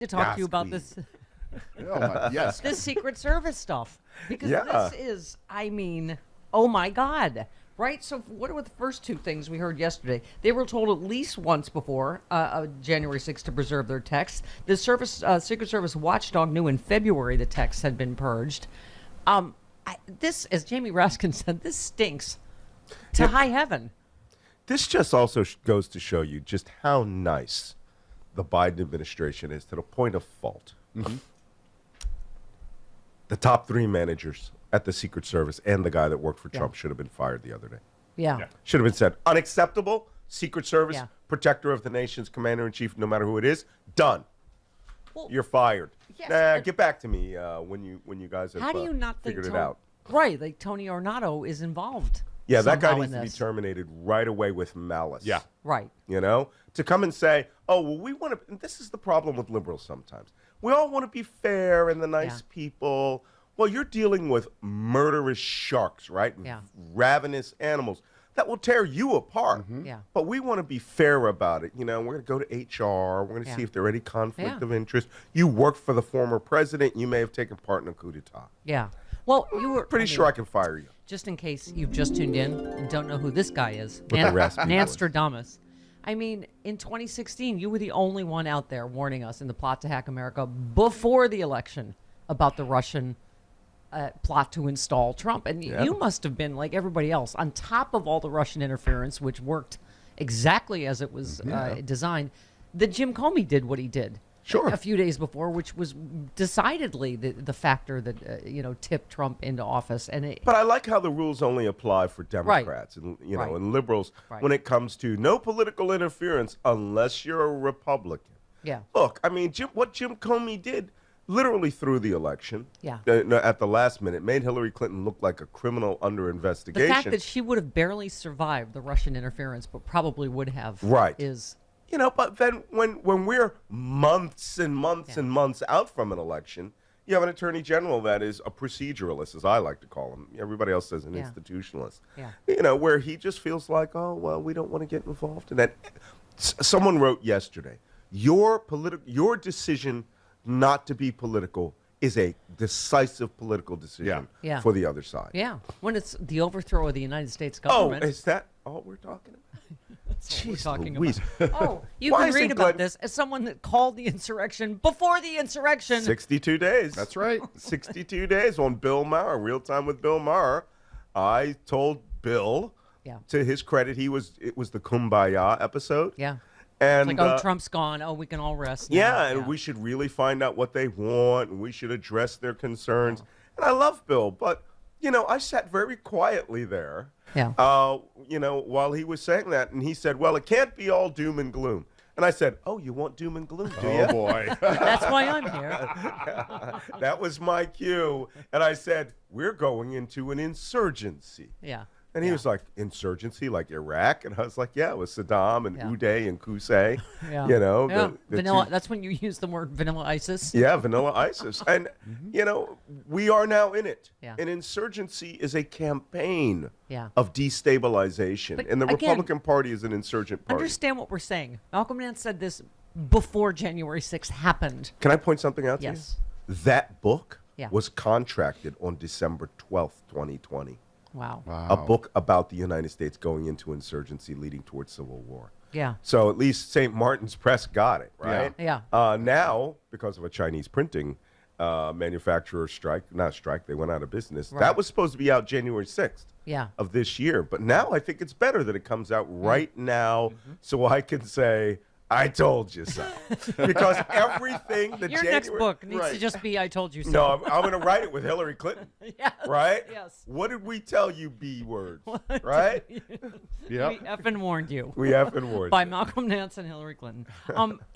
to talk to you about Yes, this yes. this Secret Service stuff. Because this is, I mean, oh my God. Right? So what were the first two things we heard yesterday? They were told at least once before January 6th to preserve their texts. The Secret Service watchdog knew in February the texts had been purged. This, as Jamie Raskin said, this stinks to high heaven. This just also goes to show you just how nice the Biden administration is to the point of fault. Mm-hmm. The top three managers at the Secret Service and the guy that worked for Trump should have been fired the other day. Yeah. Should have been said, unacceptable, Secret Service, Yeah. protector of the nation's commander-in-chief, no matter who it is, done. Well, You're fired. yes, Get back to me when you guys have how do you not think figured it out. Right, like Tony Ornato is involved. Yeah, that guy somehow needs in to be this. terminated right away with malice. Yeah. Right. You know, to come and say, oh, well, we want to, and this is the problem with liberals sometimes. We all want to be fair and the nice people. Well, you're dealing with murderous sharks, right? Yeah. Ravenous animals that will tear you apart. Yeah. But we want to be fair about it. You know, we're going to go to HR. We're going to Yeah. see if there are any conflict Yeah. of interest. You worked for the former president. You may have taken part in a coup d'etat. Yeah. Well, you were Pretty sure I can fire you. Just in case you've just tuned in and don't know who this guy is, the raspy Nance voice. I mean, in 2016, you were the only one out there warning us in the plot to hack America before the election about the Russian plot to install Trump. And you must have been, like everybody else, on top of all the Russian interference, which worked exactly as it was designed, that Jim Comey did what he did. Sure. A few days before, which was decidedly the factor that tipped Trump into office. And But I like how the rules only apply for Democrats and Right. and liberals Right. when it comes to no political interference unless you're a Republican. yeah, Look, I mean, what Jim Comey did literally through the election, Yeah. At the last minute, made Hillary Clinton look like a criminal under the investigation. fact that she would have barely survived the Russian interference, but probably would have, Right. is But then when we're months and months and months out from an election, you have an attorney general that is a proceduralist, as I like to call him. Everybody else says an institutionalist. Yeah. Where he just feels like, oh, well, we don't want to get involved in that. Someone wrote yesterday, your decision not to be political is a decisive political decision Yeah. for the other side. yeah. When it's the overthrow of the United States Oh, government. is that all we're talking about? That's what we're Jeez talking Louise. about. Oh, you Why can isn't read about Glenn- this as someone that called the insurrection before the insurrection. 62 days. That's right. 62 days on Bill Maher, Real Time with Bill Maher. I told Bill, to his credit, it was the Kumbaya episode. Yeah. And Like, oh, Trump's gone. Oh, we can all rest now. yeah, and we should really find out what they want, and we should address their concerns. And I love Bill, but I sat very quietly there. Yeah. While he was saying that, and he said, "Well, it can't be all doom and gloom." And I said, "Oh, you want doom and gloom, do you?" Oh, boy. That's why I'm here. That was my cue. And I said, "We're going into an insurgency." Yeah. And he was like, insurgency, like Iraq? And I was like, yeah, it was Saddam and Uday and Qusay. Yeah. The vanilla. two- That's when you use the word vanilla ISIS. Yeah, vanilla ISIS. And, we are now in it. Yeah. An insurgency is a campaign Yeah. of destabilization. But and the again, Republican Party is an insurgent party. Understand what we're saying. Malcolm Nance said this before January 6th happened. Can I point something out to Yes. you? That book Yeah. was contracted on December 12th, 2020. Wow. A book about the United States going into insurgency leading towards civil war. Yeah. So at least St. Martin's Press got it, right? Yeah. Now, because of a Chinese printing manufacturer strike, they went out of business. Right. That was supposed to be out January 6th Yeah. of this year. But now I think it's better that it comes out right now so I can say, I told you so. Because everything that Your next book needs to just be I Told You So. No, I'm going to write it with Hillary Clinton. Yes. Right? Yes. What did we tell you, B words? Right? Yep. We effing warned you. We effing warned By you. Malcolm Nance and Hillary Clinton.